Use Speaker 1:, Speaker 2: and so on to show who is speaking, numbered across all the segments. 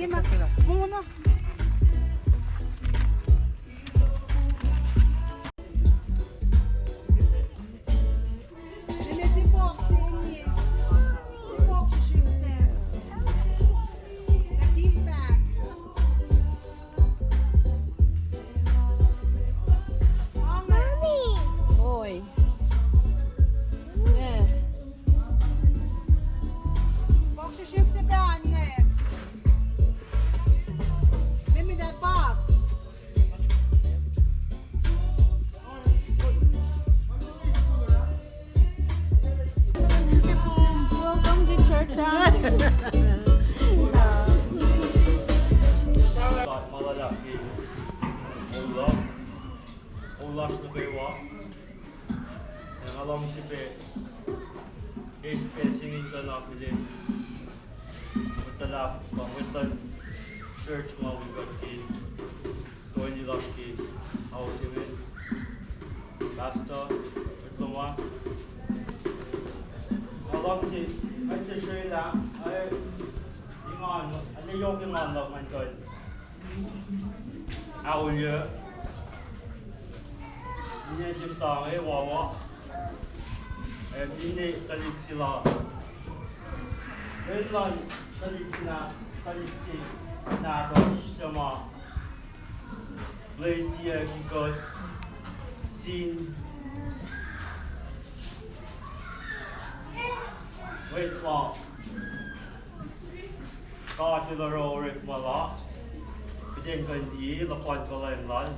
Speaker 1: na. Muna.
Speaker 2: Oi. Yeah. Welcome to church, huh?
Speaker 3: Malalaki, ulap, ulas na bewa, yang alam si pe, singing ka na pili, matalap pa, matal church mawigat ki, tuwan nila ki, ako si Win, basta, matluma, alam si, at sa siya lang, ay, ingan, ano yung ingan lang man ko, Aulia, ini simpang wawa, ini kalik sila, Ilan kalik si natos sama Malaysia ikut sin, wait lah, kau tu dah orang malah. Then kan di lakukan kalian lan.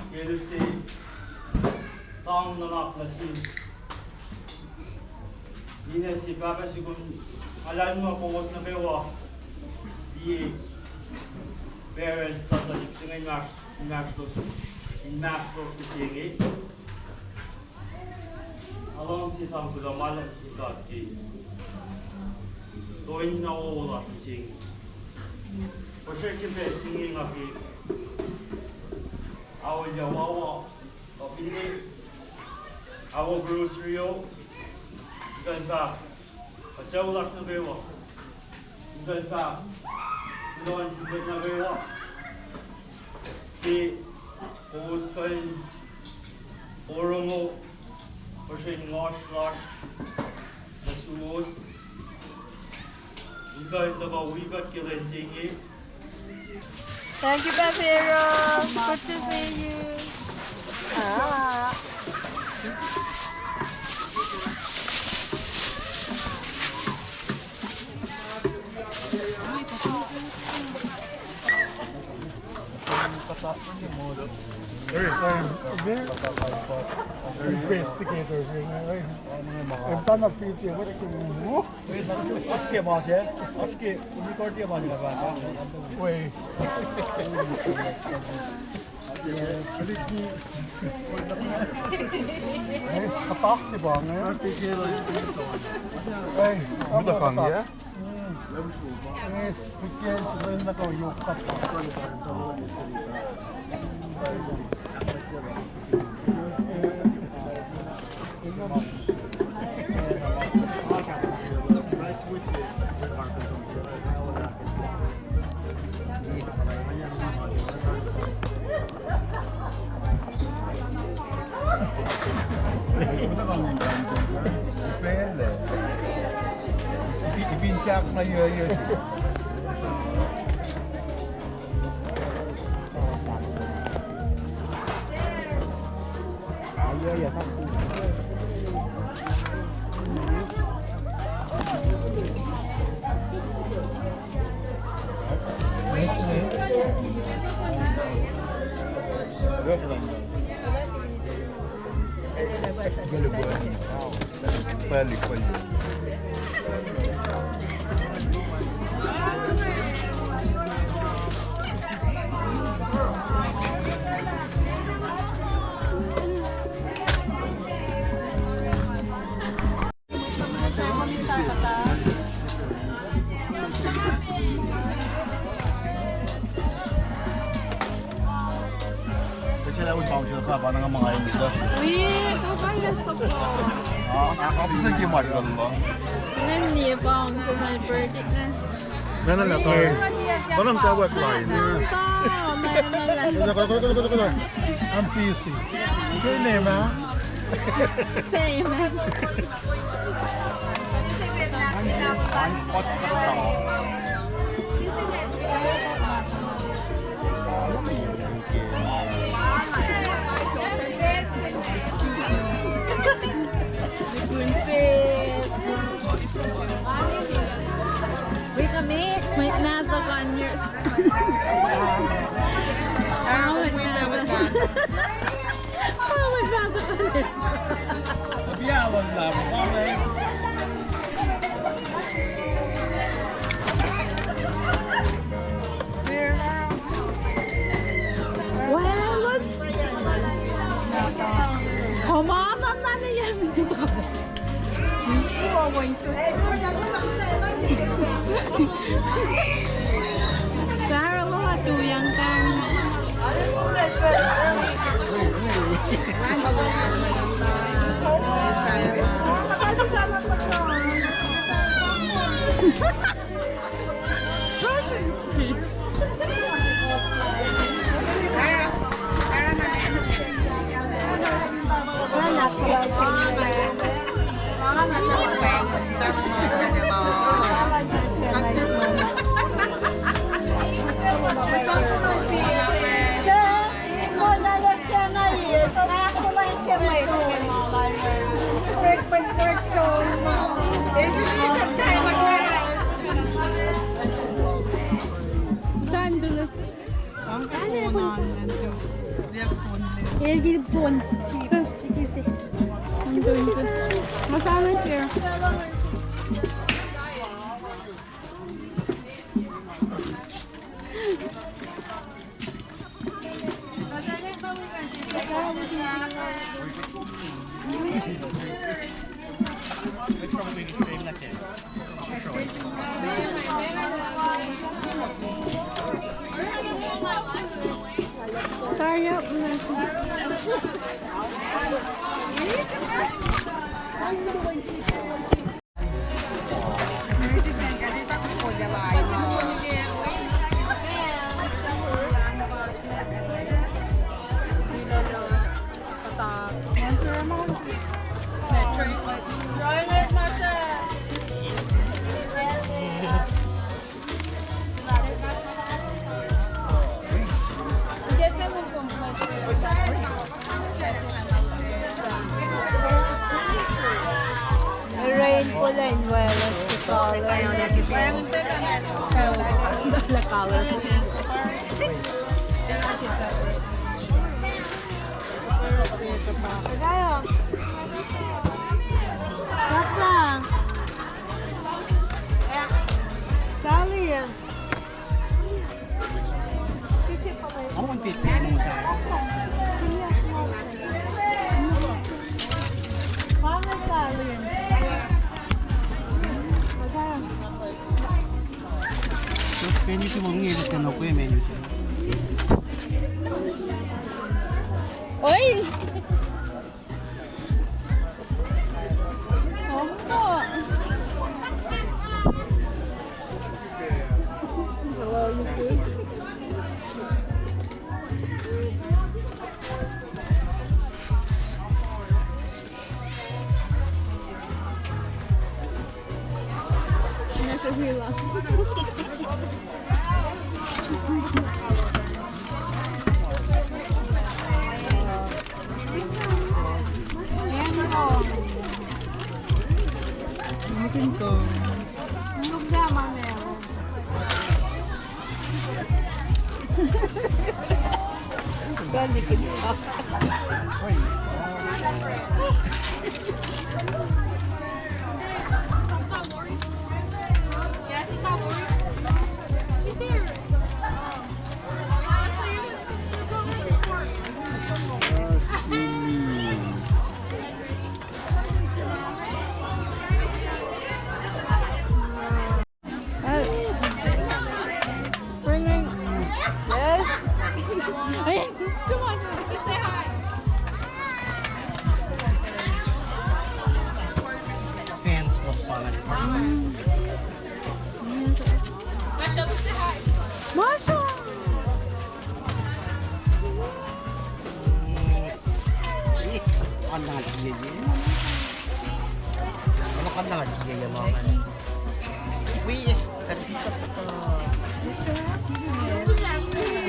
Speaker 3: Jadi si tang nak nasi. Ini si bapa si kun alam mo kung na bewa. Di parents tata dengan nak kusingi. Along si tang kuda malam si tadi. Doin na wala sing. Pasal kita singing lagi. Awal jawawa, tapi ni awal grocery yo. Ganta, pasal ulas na bewa. Ganta, doon kita na bewa. Di puskan orang mo pasal ngosh nasuos. We got killing singing.
Speaker 2: Thank you, Bavero. Good to see you. Ah.
Speaker 4: Investigators, ఎంత నా పీచి ఎవరికి
Speaker 3: Aske bahas ya, aske unicorn dia bahas apa?
Speaker 4: Woi. Es kapak si bang ya. Hey,
Speaker 5: Bu da kan ya.
Speaker 4: es pikir sebenarnya kau yuk kapak.
Speaker 5: Depende. Ibinsyak na yun. Balik.
Speaker 4: 出嚟會爆住佢把那個mga ayos sa.
Speaker 2: Uy, kabayas ako.
Speaker 5: Ako sa gimat ko ba?
Speaker 2: Nanti bang sa my birthday na.
Speaker 5: Meron na to. Walang tawag line.
Speaker 4: Kuda. Ang PC. Say name ha?
Speaker 2: Same.
Speaker 1: Wait a minute.
Speaker 2: May natok on yours. Oh, may natok. Oh, may natok on yours.
Speaker 4: Biyawan lang. Okay.
Speaker 2: Well, Kumanan na niya. Dito ka. Clara, makatuyang ka. Saan dulas? Ilgili phone. Sus, sige, sige. Nandun dun. Masama siya. Kaya mo na siya. Rainbow and the color. Kaya. Wag lang. Sali yan.
Speaker 4: Ako ang PC mo sa.
Speaker 2: Bakit sali yan?
Speaker 4: Menu si mong ngilis ka na ko yung menu siya.
Speaker 2: Oy! Opo! Hello, you see? Nasa hila. Ayan ako.
Speaker 4: Mungkin to.
Speaker 2: Nung naman meron. Gani kita. Bringing. Yes. Ayan, come on. Masha!
Speaker 6: Kan dengan dia je. Kalau kan dengan dia je mau. Wih, kasih kita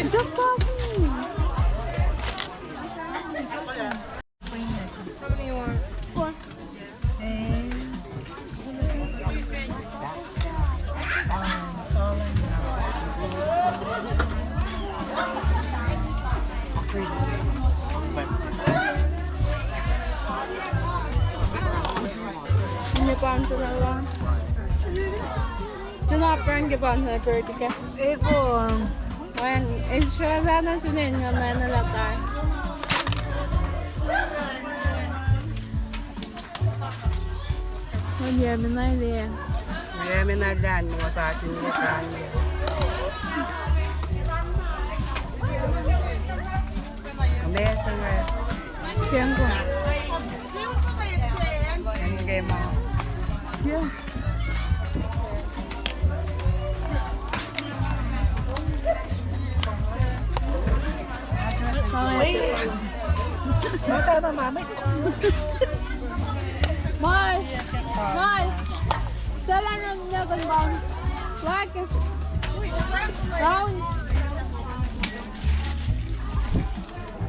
Speaker 2: Ito sa akin. Hindi pa ang dalawa. Tinaparan ka pa ang birthday ka.
Speaker 1: Eko.
Speaker 2: Ayan, extravagant sinin nga na nalatar. Ang yaman na yun.
Speaker 6: Yemen na dyan, mga sasin niya sa kanya. Mesa nga.
Speaker 2: Kaya ko.
Speaker 6: Ang game mo.
Speaker 2: Yeah.
Speaker 6: Mata na mami.
Speaker 2: Mal! Mal! Dalan ron na gunbang. Wag! Round!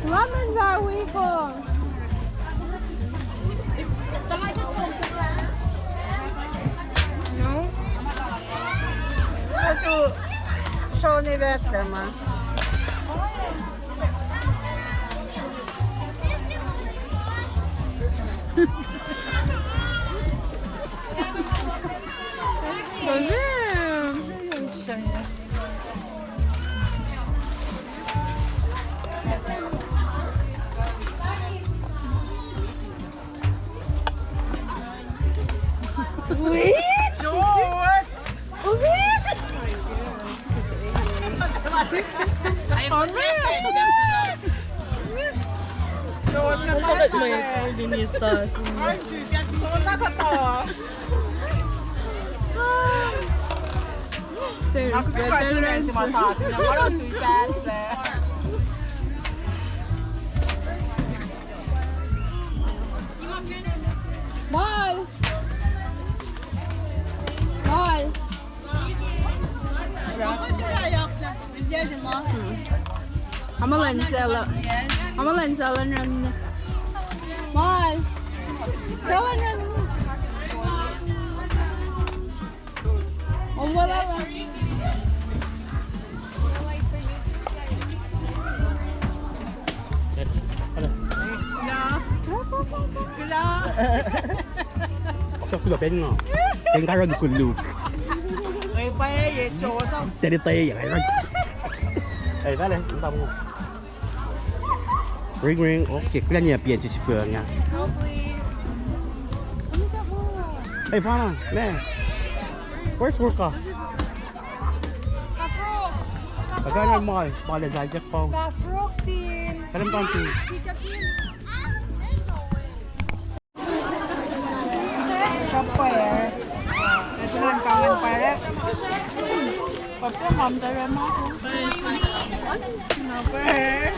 Speaker 2: Ramen bawi ko! No?
Speaker 6: Ito, show ni Beth ma.
Speaker 2: Aku kan cuma sasin yang orang tuitan Mal! Mal! Amalan salan ran. Mal! Salan ran. Oh, wala lang.
Speaker 5: Sao cứ bên ngọ. Bên cái rừng cùn lù.
Speaker 6: Người bé vậy chỗ đâu.
Speaker 5: Tê đi tê vậy rồi. Ê, cái này chúng ta mua. Ring ring, ok, cái nhà biển chỉ phường nha. Ê, Fana, nè. Where's work? Cái này mỏi, mỏi để dài chất phong. Cái này con gì?
Speaker 2: Kapaya. Ito lang kangen pare. Papa mom tayo mo. Napper.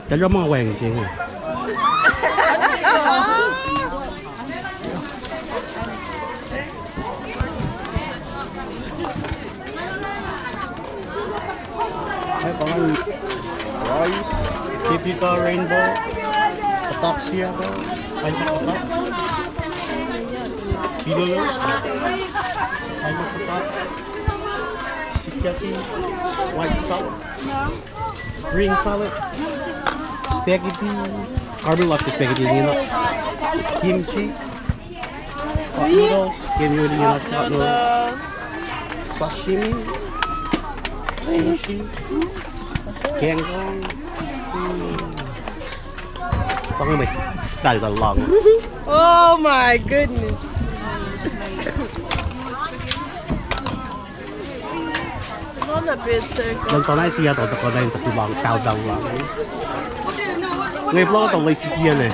Speaker 5: Cái đó mà quen chứ. Đây có anh rice, typical rainbow, ataxia apa? Banyak apa? Pidolos, banyak apa? Sukiyaki, white salad, green salad, spaghetti, Carbon loves the spaghetti, you know, kimchi, hot noodles, give you the hot noodles, sashimi, sushi, kangkong. Con mày đầy là lòng.
Speaker 2: Oh my goodness.
Speaker 5: Lần con này xí ở đó, con này tập đoàn cao đầu là. Ngay vlog tao lấy kia này.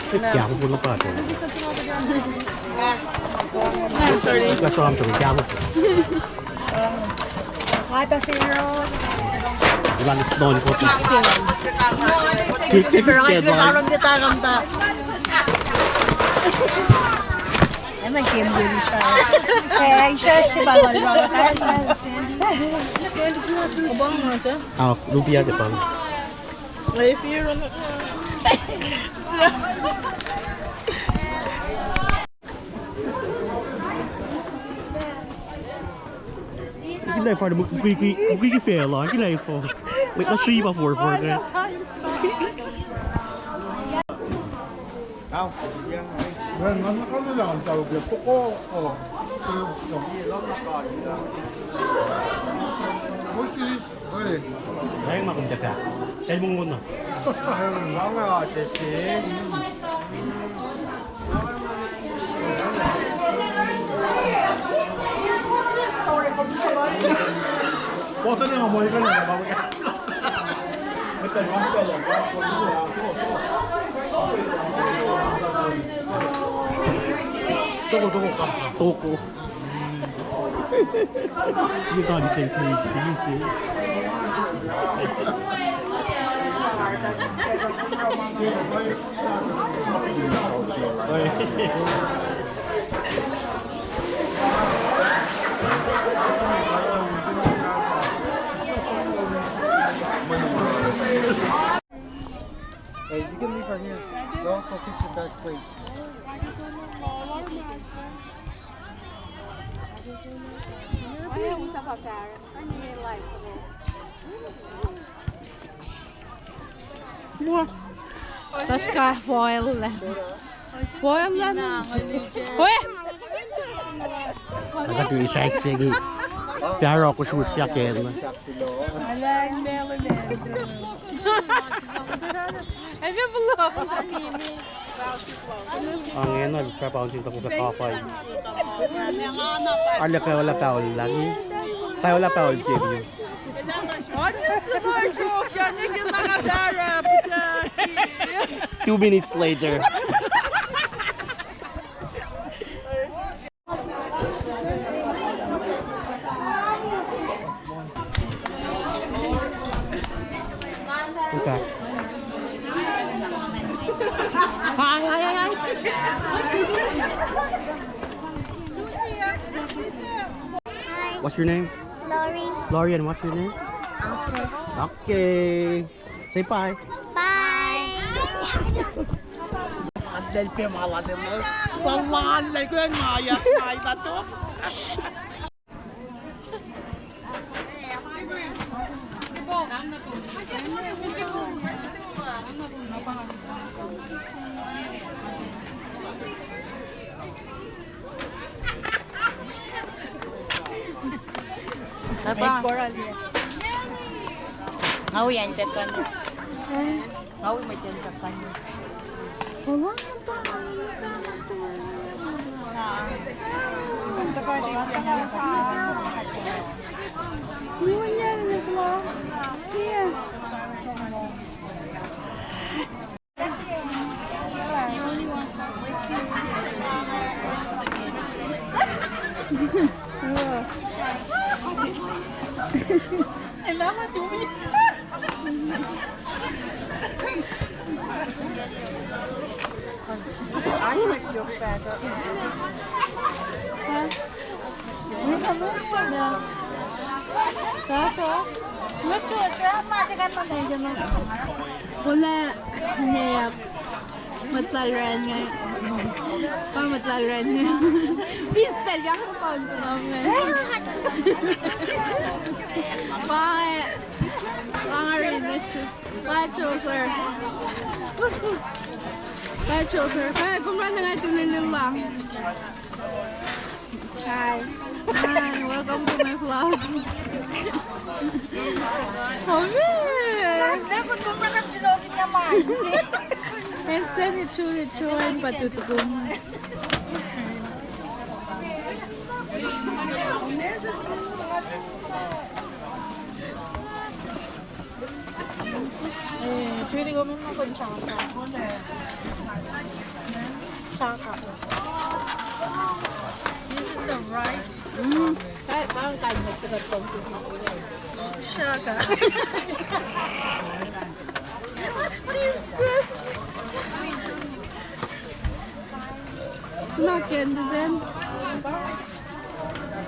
Speaker 5: Kaya ako pula pa ito.
Speaker 2: I'm sorry.
Speaker 5: Kaso ang sabi, kaya ako. Wala na doon ko.
Speaker 1: Pero kasi karon di taram ta. Ay, mag-game siya. Eh, siya bangon mo.
Speaker 2: Ubang mo siya.
Speaker 5: Ah, lumpia de pan.
Speaker 2: Ay, fear on it.
Speaker 5: Cái này phải là một cái phê là cái này phải mấy nó suy vào phổi phổi cái.
Speaker 4: Không, mình nó có cái lòng tàu việc cô giống như nó còn như là mỗi khi ơi
Speaker 5: Đấy mà cũng đẹp cả. Cái mông ngon à.
Speaker 4: nó là cái我真係可唔可以跟你講嘅？佢突然間個人家個呢個多個。呢個你成佢試一試。Hey, you can leave her here. Go fix the dark plate.
Speaker 2: Tas ka foil. Foil lang. Uy!
Speaker 5: Saka ito isa sige. Pero ako shoot siya kaya.
Speaker 2: Ay, may bulok.
Speaker 5: Ang yan na, siya pa ang sinta ko sa kapay. Ala kaya wala pa lagi. Kaya wala pa review.
Speaker 1: Сыночок, я не знаю,
Speaker 5: 2 minutes later. Okay.
Speaker 2: Ay.
Speaker 5: What's your name?
Speaker 7: Lori.
Speaker 5: Lori, and what's your name? Okay. Say bye.
Speaker 7: Bye.
Speaker 1: Del pemaladım. Sallan lekön maya kayda to. Apa? Ngau yan tekan. Ngau macam tekan.
Speaker 2: Wala niya matlalran nga. Pang matlalran nga. Dispel ka kung paun sa namin. Pangarin na siya. Choker. Kaya kumra na nga ito lang. Hi. Welcome to my vlog.
Speaker 1: Dapat kumrakan sinogin niya man.
Speaker 2: Instead, hicho-hichoin patutukum.
Speaker 1: Meron
Speaker 2: pwede kami mag-chaka. Chaka. This is the rice.
Speaker 1: Kahit parang kain mo sa gatong
Speaker 2: Chaka. What is this? Snacken sen.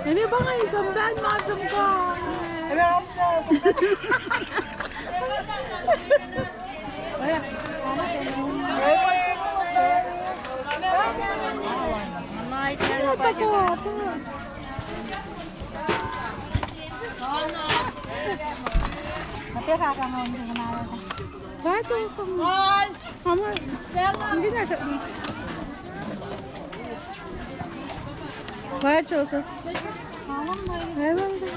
Speaker 2: Ini bang ay samdan masam ka.
Speaker 1: Tapi kakak di mana?
Speaker 2: Batu kamu. Kamu. Hindi na siya. Batu ka. Ewan ko.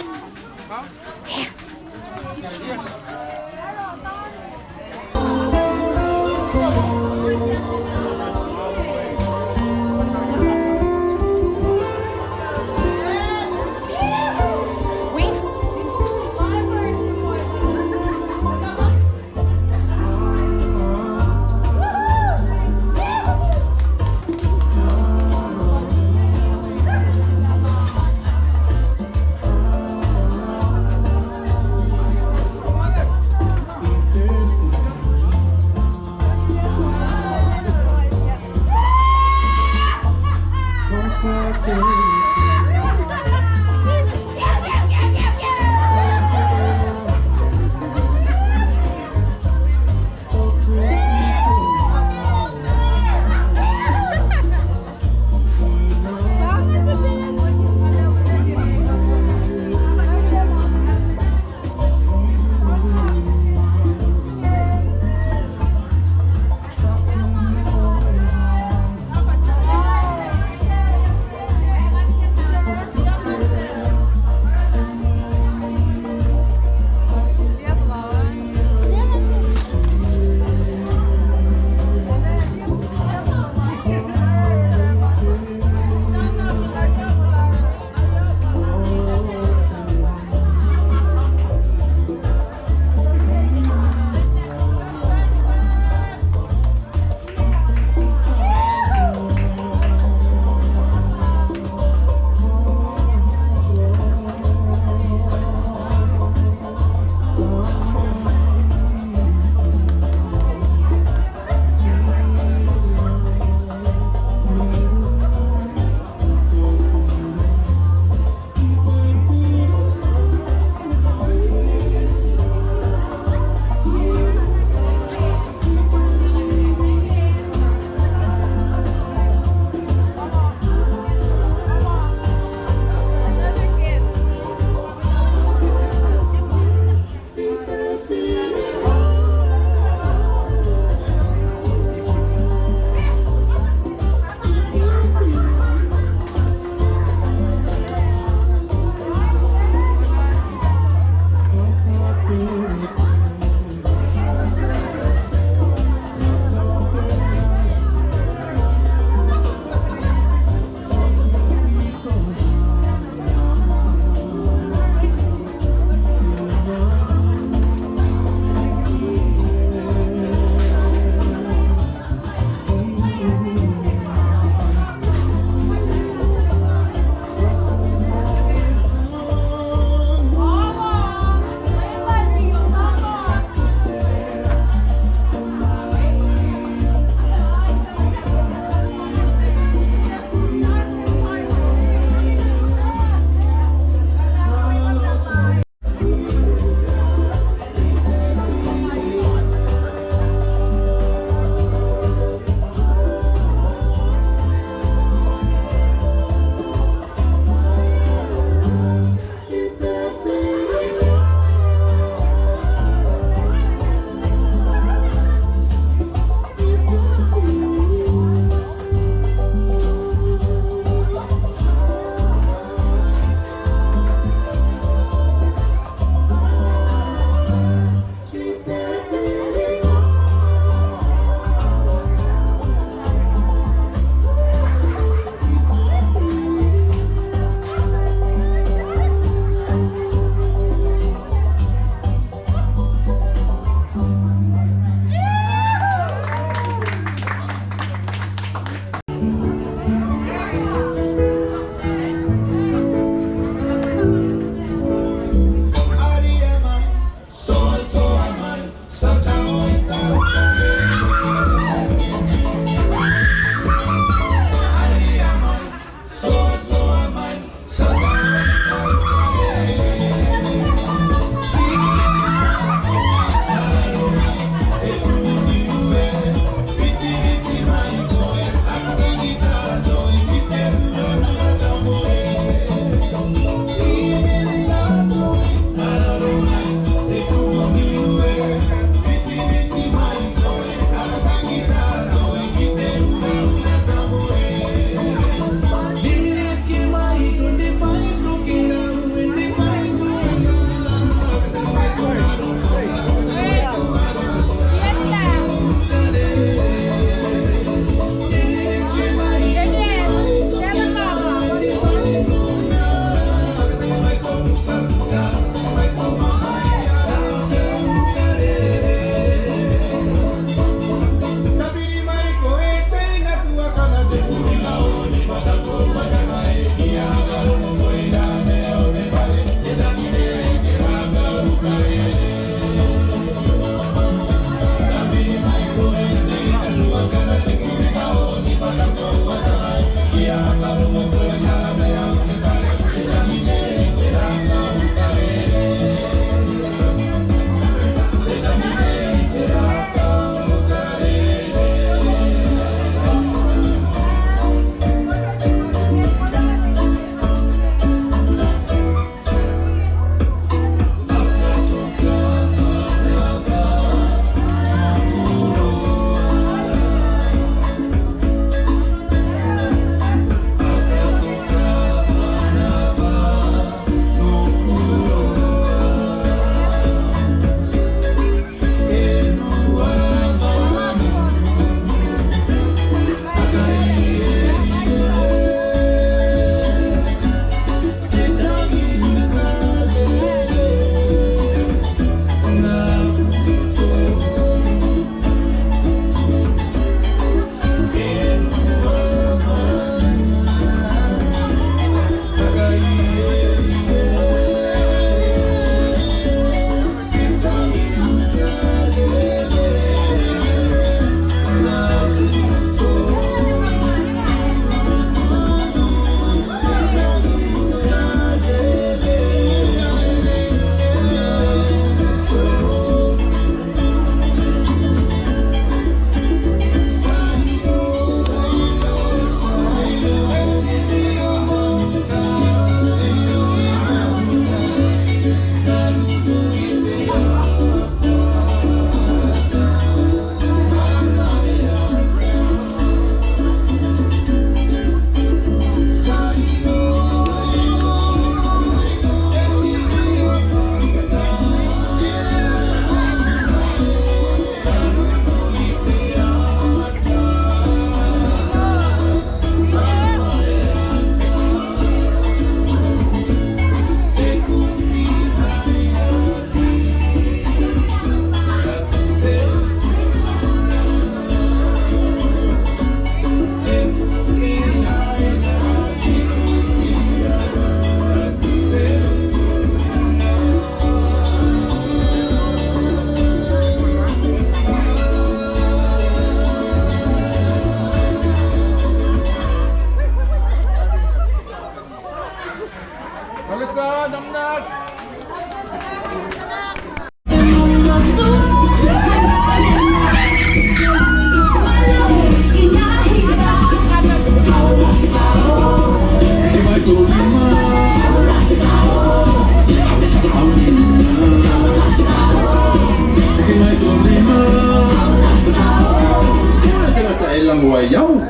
Speaker 8: lang wayaw.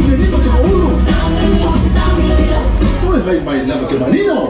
Speaker 8: Hindi ba kita ulo? Tuloy kayo may laban kay Manino.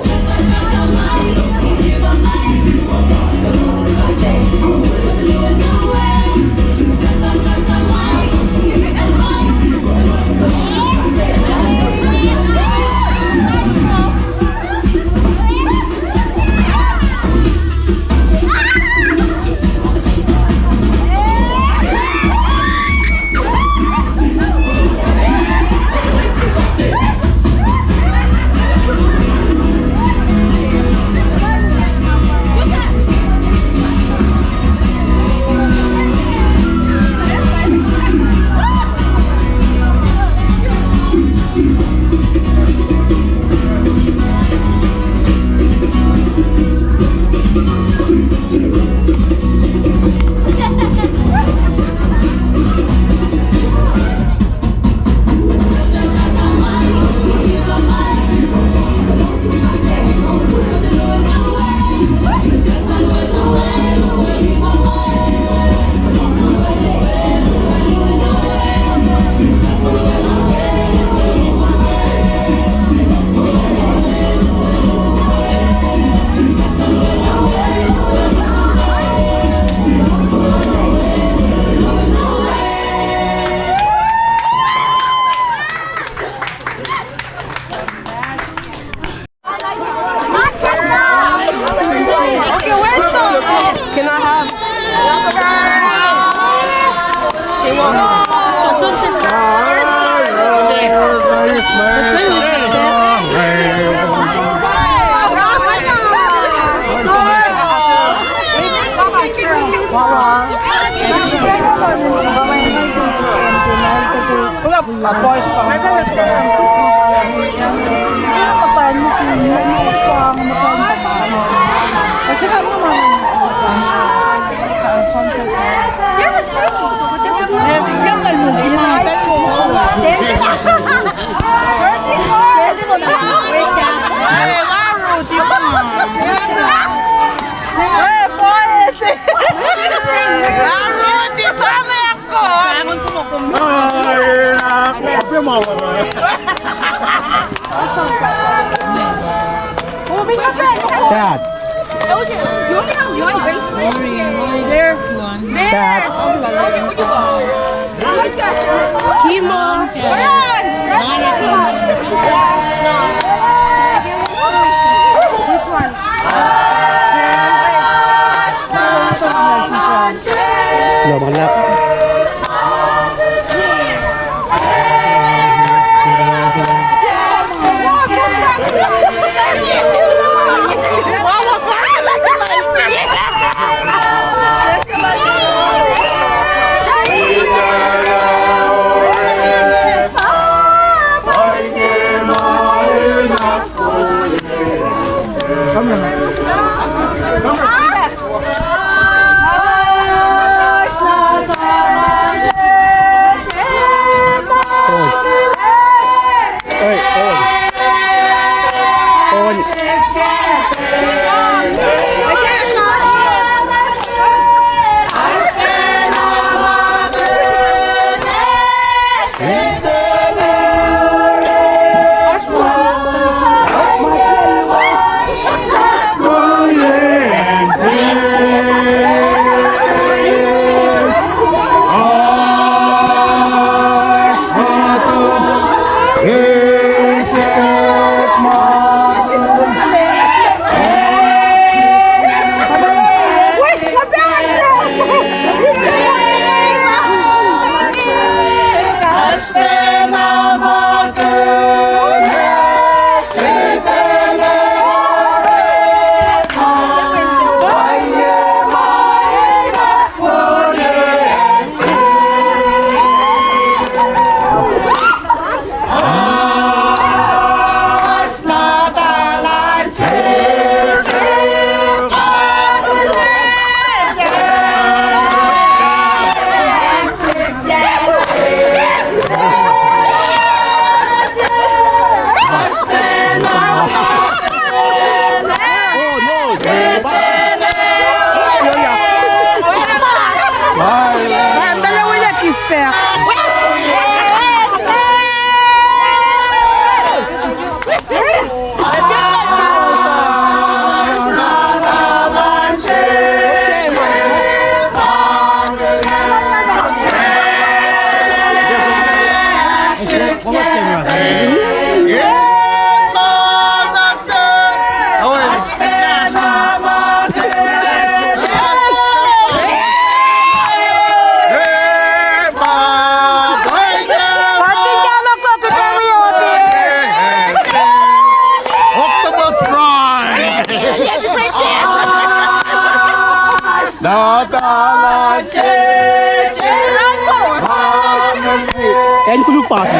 Speaker 4: Dad.
Speaker 2: You only have one bracelet? There. One. There.
Speaker 4: Dad.
Speaker 2: Kimon. Which one?
Speaker 4: No, maglap.
Speaker 5: Kain ko yung pasi.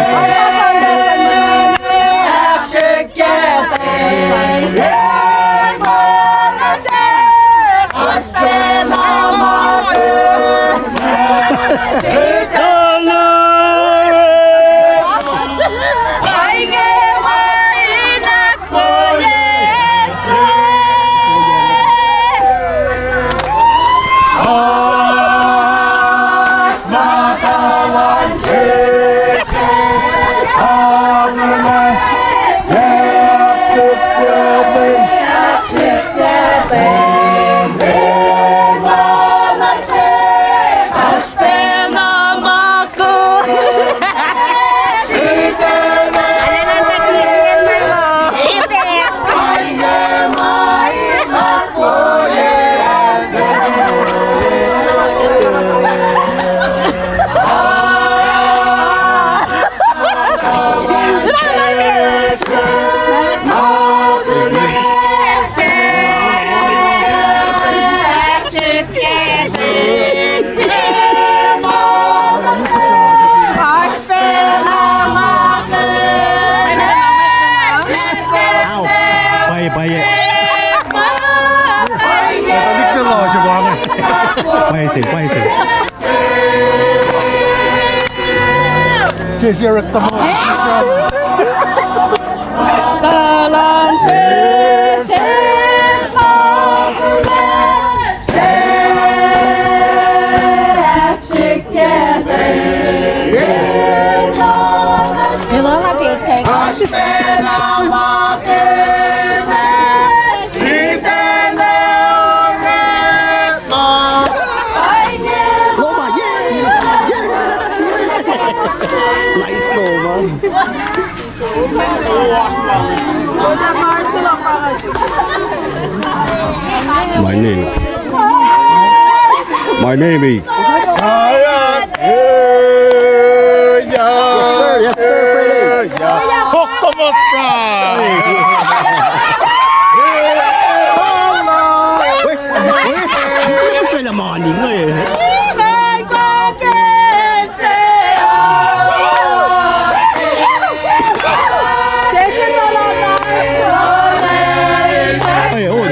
Speaker 4: 谢rekta mo.
Speaker 5: My name is.
Speaker 4: Yes, sir. Octopus fry.
Speaker 5: Hindi ko siya lamanin mo eh. Ayun.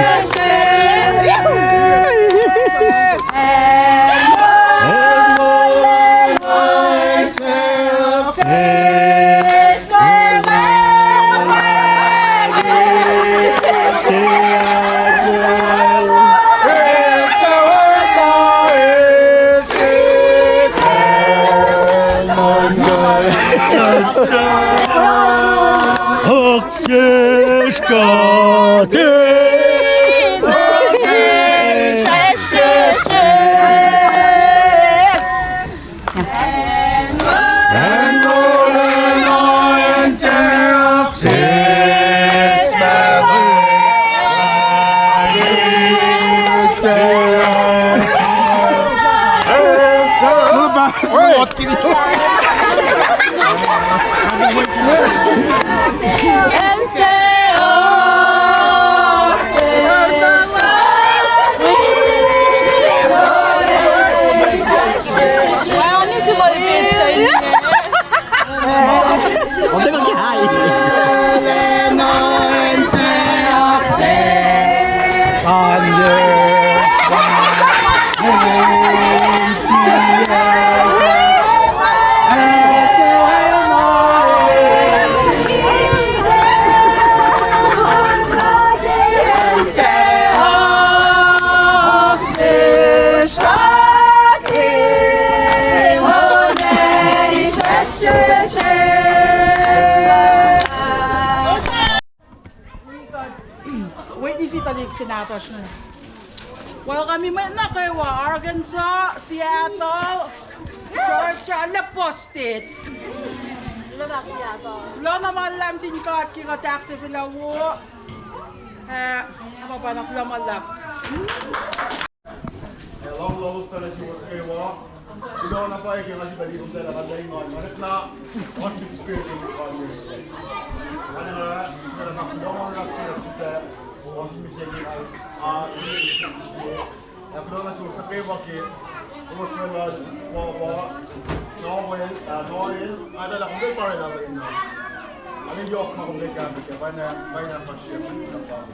Speaker 2: Well, kami may nakaiwa Arkansas, Seattle, Georgia, Lepostit. Lo naman lang sin ka kika taxi filawo. Apa pa na flamalak.
Speaker 4: Long lolustada sivuskaiva. Ilona paikilla sitä liikunteella välillä innoin. Nyt nää on experience conversation. Hänellä sitä on rakkautta osmisiakin ja kyllä suusta keivakin ulos meillä on vahvaa Noel, adalah kung para lang rin na. Ano yung ako kung gamit ka, ba na pa-share ng pao.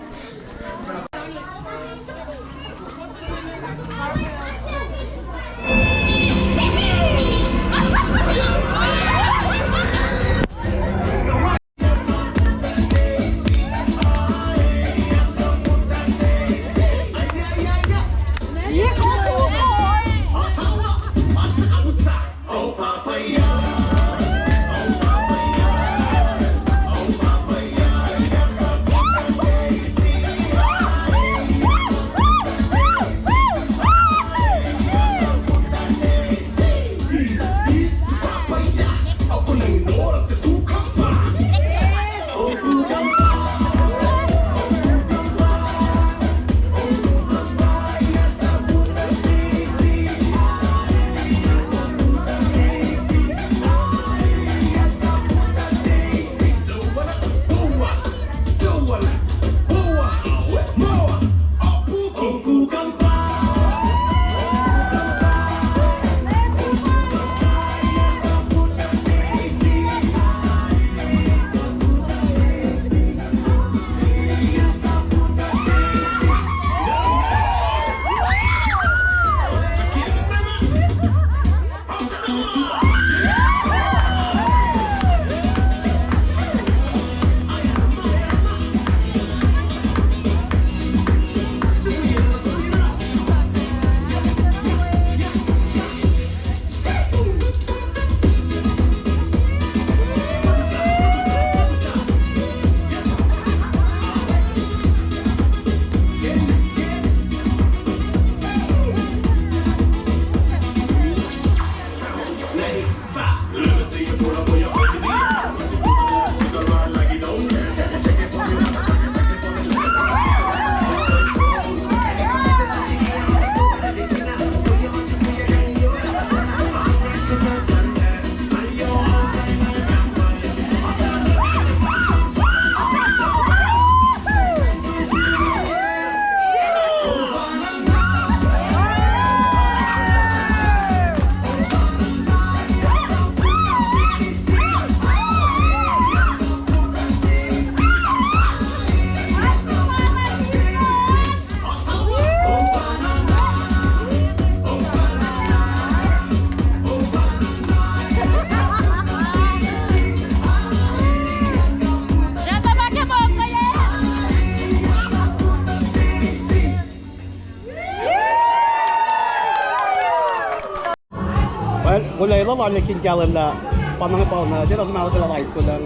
Speaker 5: Mulai lo lawan lekin jalan la panang pa na dia langsung malas la light ko lang.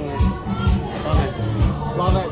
Speaker 5: Okay. Love it.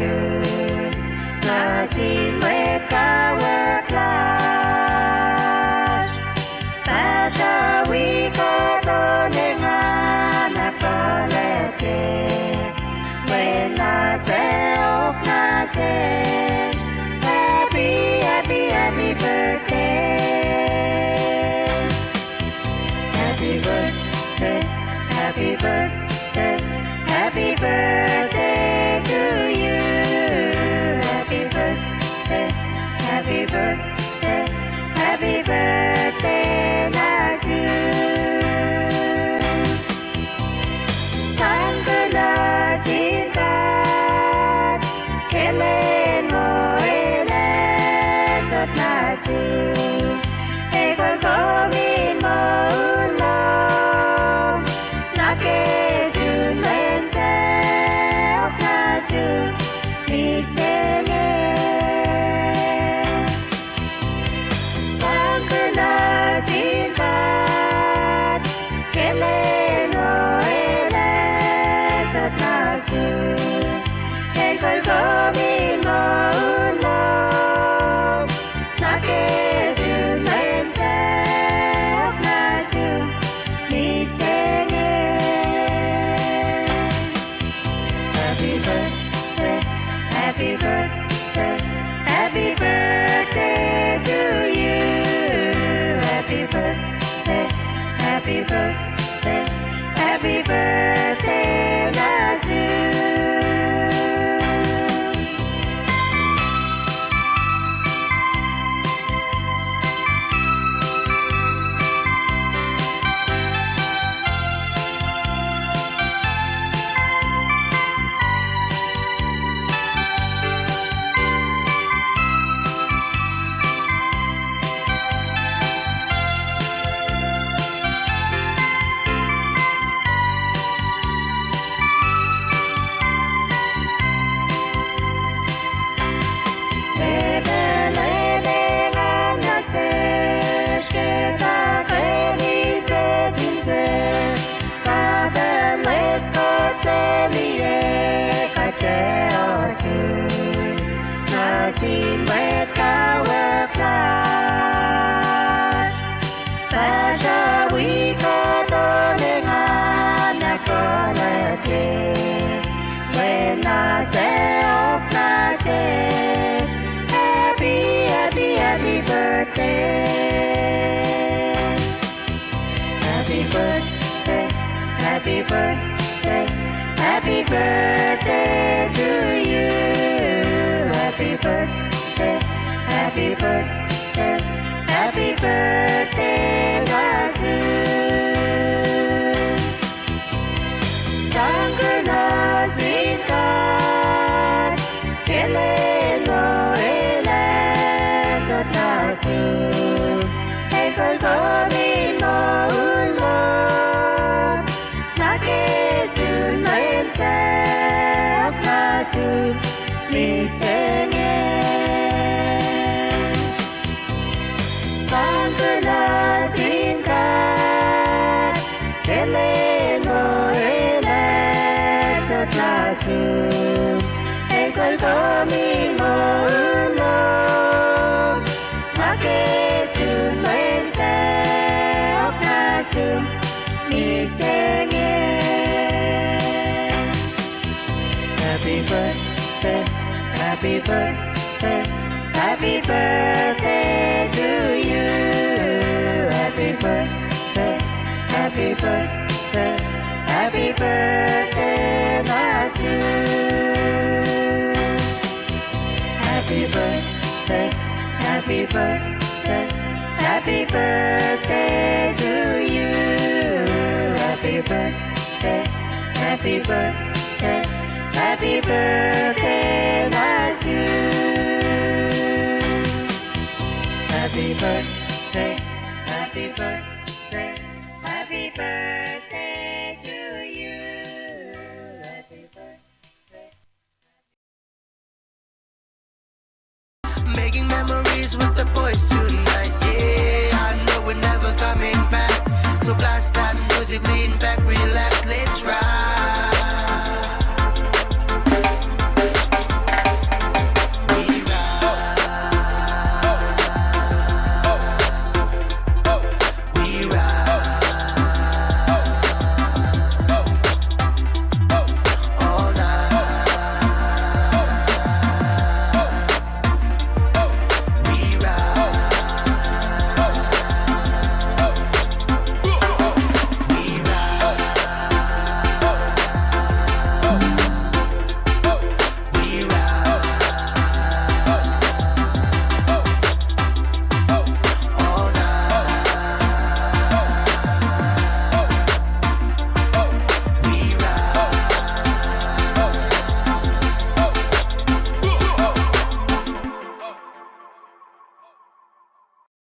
Speaker 1: soon. Nasi mereka weklash. Tasha wika donengan apolete. When I say, oh, I say, happy, happy, happy birthday. Happy birthday, happy birthday, happy birthday to you. Happy birthday, happy birthday, happy birthday, Nasu. Sangkala singkat, kelen mo elesot Nasu. Ekor komin mo ulong, nakesun lense ok Nasu, misenge. Sangkala singkat, kelen mo elesot Nasu. Ekor komin mo ulong, nakesun lense ok Nasu, misenge. Happy birthday, happy birthday, happy birthday to you. Happy birthday, happy birthday, happy birthday, Nasu. Nasi mereka weklash. Tasha wika donengan akolete. When I say, oh, I say, happy, happy, happy birthday. Happy birthday, happy birthday, happy birthday to you. Happy birthday, happy birthday, happy birthday, Nasu. Sangkala singkat, kelen mo elesot Nasu. Ekor komin mo ulong, nakesun lense ok Nasu, misenge. Sangkala singkat, kelen mo elesot Nasu. Ekor komin mo ulong, nakesun lense ok Nasu, misenge. Happy birthday, happy birthday, happy birthday to you. Happy birthday, happy birthday, happy birthday, Nasu. Happy birthday, happy birthday, happy birthday to you. Happy birthday, happy birthday, happy birthday, Nasu. Happy birthday, happy birthday, happy birthday to you. Happy birthday.
Speaker 6: Making memories with the boys tonight. Yeah, I know we're never coming back. So blast that music, lean